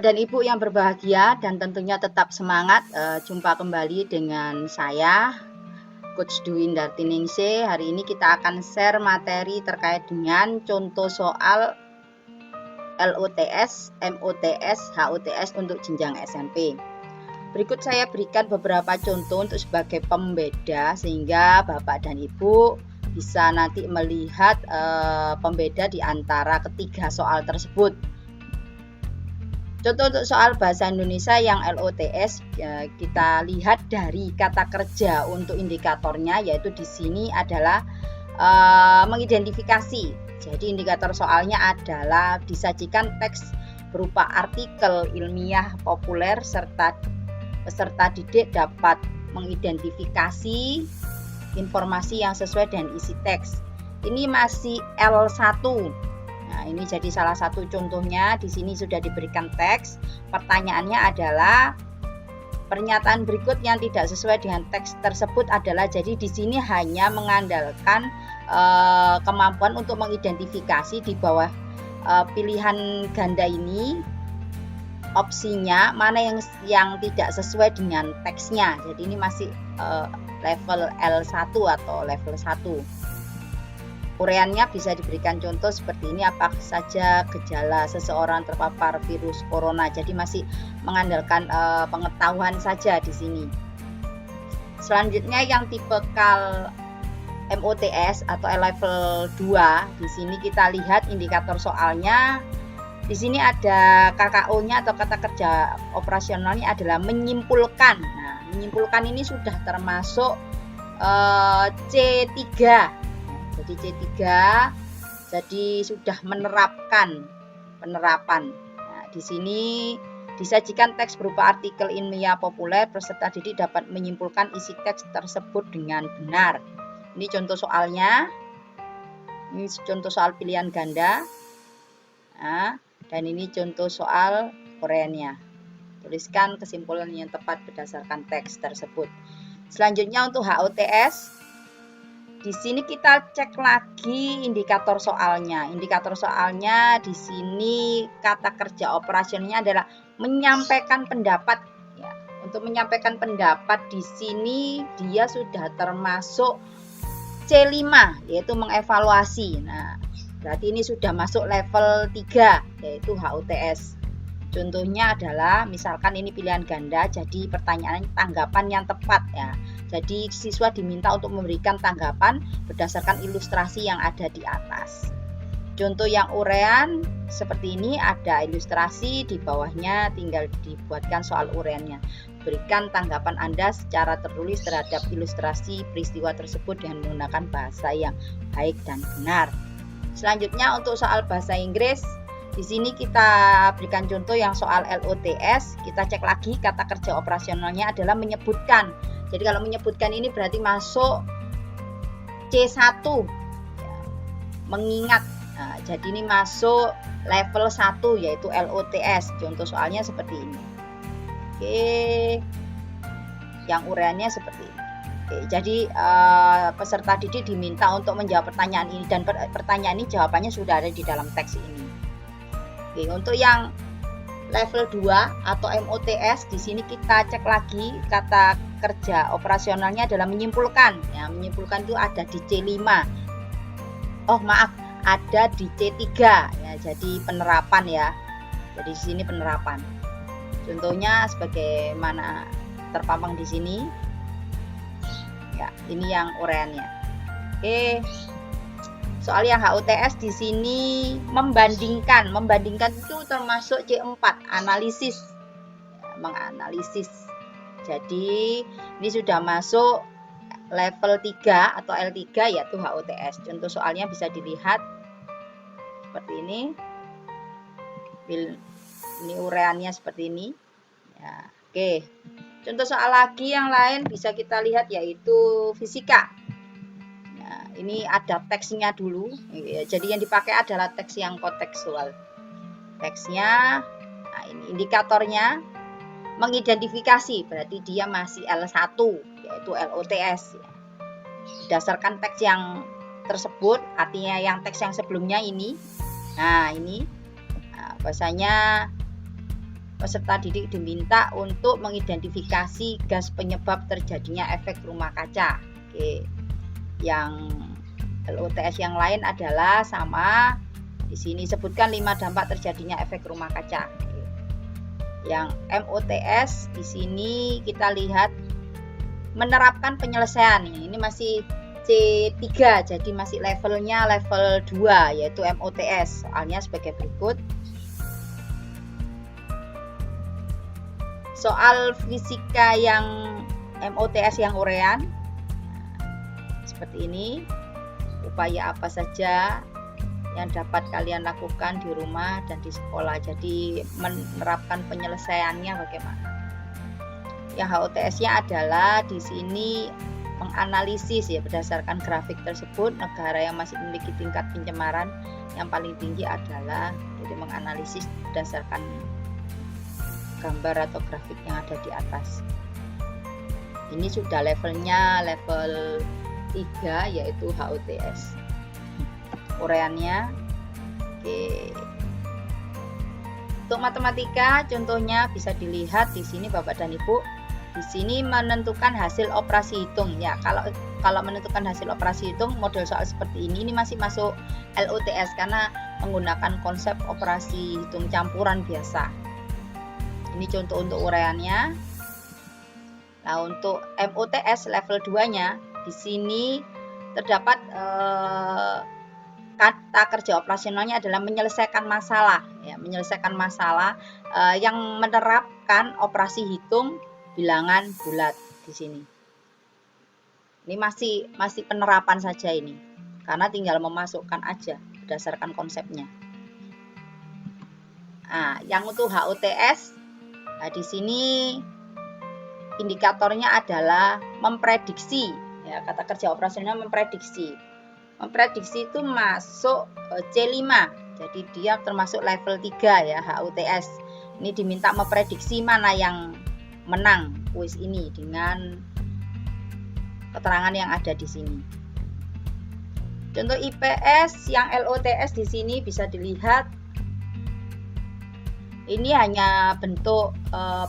Bapak dan Ibu yang berbahagia dan tentunya tetap semangat, jumpa kembali dengan saya Coach Dwi Indartiningsih. Hari ini kita akan share materi terkait dengan contoh soal LUTS, MUTS, HUTS untuk jenjang SMP. Berikut saya berikan beberapa contoh untuk sebagai pembeda sehingga Bapak dan Ibu bisa nanti melihat pembeda di antara ketiga soal tersebut. Contoh untuk soal bahasa Indonesia yang LUTS, kita lihat dari kata kerja untuk indikatornya, yaitu di sini adalah mengidentifikasi. Jadi indikator soalnya adalah disajikan teks berupa artikel ilmiah populer serta peserta didik dapat mengidentifikasi informasi yang sesuai dengan isi teks. Ini masih L1. Nah, ini jadi salah satu contohnya. Di sini sudah diberikan teks. Pertanyaannya adalah pernyataan berikut yang tidak sesuai dengan teks tersebut adalah, jadi di sini hanya mengandalkan kemampuan untuk mengidentifikasi di bawah pilihan ganda ini opsinya mana yang tidak sesuai dengan teksnya. Jadi ini masih level L1 atau level 1. Uraiannya bisa diberikan contoh seperti ini, apa saja gejala seseorang terpapar virus corona. Jadi masih mengandalkan pengetahuan saja di sini. Selanjutnya yang tipikal MUTS atau level 2. Di sini kita lihat indikator soalnya. Di sini ada KKO-nya atau kata kerja operasionalnya adalah menyimpulkan. Nah, menyimpulkan ini sudah termasuk C3. Jadi C3, jadi sudah penerapan. Nah, di sini disajikan teks berupa artikel ilmiah populer, peserta didik dapat menyimpulkan isi teks tersebut dengan benar. Ini contoh soalnya. Ini contoh soal pilihan ganda. Nah, dan ini contoh soal uraiannya. Tuliskan kesimpulan yang tepat berdasarkan teks tersebut. Selanjutnya untuk HUTS. Di sini kita cek lagi indikator soalnya. Indikator soalnya di sini kata kerja operasionalnya adalah menyampaikan pendapat. Ya, untuk menyampaikan pendapat di sini dia sudah termasuk C5, yaitu mengevaluasi. Nah, berarti ini sudah masuk level 3, yaitu HUTS. Contohnya adalah misalkan ini pilihan ganda, jadi pertanyaan tanggapan yang tepat ya. Jadi siswa diminta untuk memberikan tanggapan berdasarkan ilustrasi yang ada di atas. Contoh yang uraian seperti ini, ada ilustrasi di bawahnya, tinggal dibuatkan soal uraiannya. Berikan tanggapan Anda secara tertulis terhadap ilustrasi peristiwa tersebut dengan menggunakan bahasa yang baik dan benar. Selanjutnya untuk soal bahasa Inggris. Di sini kita berikan contoh yang soal LUTS. Kita cek lagi kata kerja operasionalnya adalah menyebutkan. Jadi kalau menyebutkan ini berarti masuk C1 ya, mengingat. Nah, jadi ini masuk level 1 yaitu LUTS. Contoh soalnya seperti ini. Oke. Yang uraiannya seperti ini. Oke, jadi peserta didik diminta untuk menjawab pertanyaan ini, dan pertanyaan ini jawabannya sudah ada di dalam teks ini. Oke, untuk yang level 2 atau MUTS, di sini kita cek lagi kata kerja operasionalnya adalah menyimpulkan. Ya, menyimpulkan itu ada di C5. Oh, maaf, ada di C3 ya. Jadi penerapan ya. Jadi di sini penerapan. Contohnya sebagaimana terpampang di sini. Ya, ini yang uraiannya. Oke. Soal yang HUTS di sini membandingkan itu termasuk C4, analisis, ya, menganalisis. Jadi ini sudah masuk level 3 atau L3 yaitu HUTS. Contoh soalnya bisa dilihat seperti ini. Ini uraiannya seperti ini. Ya, oke. Contoh soal lagi yang lain bisa kita lihat yaitu fisika. Ini ada teksnya dulu, jadi yang dipakai adalah teks yang kontekstual. Teksnya, nah ini indikatornya, mengidentifikasi, berarti dia masih L1, yaitu LUTS. Berdasarkan teks yang tersebut, artinya yang teks yang sebelumnya ini. Nah ini, bahwasanya peserta didik diminta untuk mengidentifikasi gas penyebab terjadinya efek rumah kaca. Oke. Yang LOTS yang lain adalah sama. Di sini sebutkan 5 dampak terjadinya efek rumah kaca. Oke. Yang MOTS di sini kita lihat menerapkan penyelesaian. Ini masih C3, jadi masih levelnya level 2 yaitu MOTS. Soalnya sebagai berikut. Soal fisika yang MOTS yang urean seperti ini. Upaya apa saja yang dapat kalian lakukan di rumah dan di sekolah. Jadi menerapkan penyelesaiannya bagaimana. Yang HOTS-nya adalah di sini menganalisis ya berdasarkan grafik tersebut negara yang masih memiliki tingkat pencemaran yang paling tinggi adalah, jadi menganalisis berdasarkan gambar atau grafik yang ada di atas. Ini sudah levelnya level 3 yaitu HOTS. Ureannya. Oke. Untuk matematika contohnya bisa dilihat di sini Bapak dan Ibu. Di sini menentukan hasil operasi hitung ya. Kalau menentukan hasil operasi hitung model soal seperti ini masih masuk LOTS karena menggunakan konsep operasi hitung campuran biasa. Ini contoh untuk ureannya. Nah, untuk MOTS level 2-nya di sini terdapat kata kerja operasionalnya adalah menyelesaikan masalah ya, menyelesaikan masalah yang menerapkan operasi hitung bilangan bulat di sini. Ini masih penerapan saja ini. Karena tinggal memasukkan aja berdasarkan konsepnya. Nah, yang untuk HOTS di sini indikatornya adalah memprediksi ya, kata kerja operasional memprediksi. Memprediksi itu masuk C5. Jadi dia termasuk level 3 ya, HOTS. Ini diminta memprediksi mana yang menang kuis ini dengan keterangan yang ada di sini. Contoh IPS yang LOTS di sini bisa dilihat. Ini hanya bentuk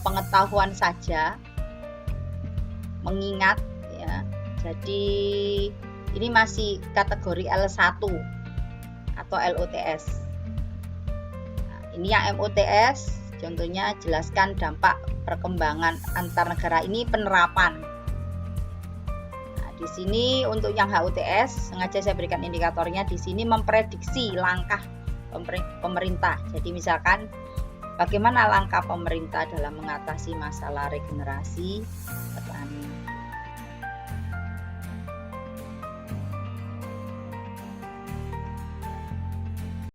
pengetahuan saja, mengingat ya. Jadi ini masih kategori L1 atau LOTS. Nah, ini yang MOTS. Contohnya jelaskan dampak perkembangan antar negara, ini penerapan. Nah, di sini untuk yang HOTS sengaja saya berikan indikatornya di sini memprediksi langkah pemerintah. Jadi misalkan bagaimana langkah pemerintah dalam mengatasi masalah regenerasi petani.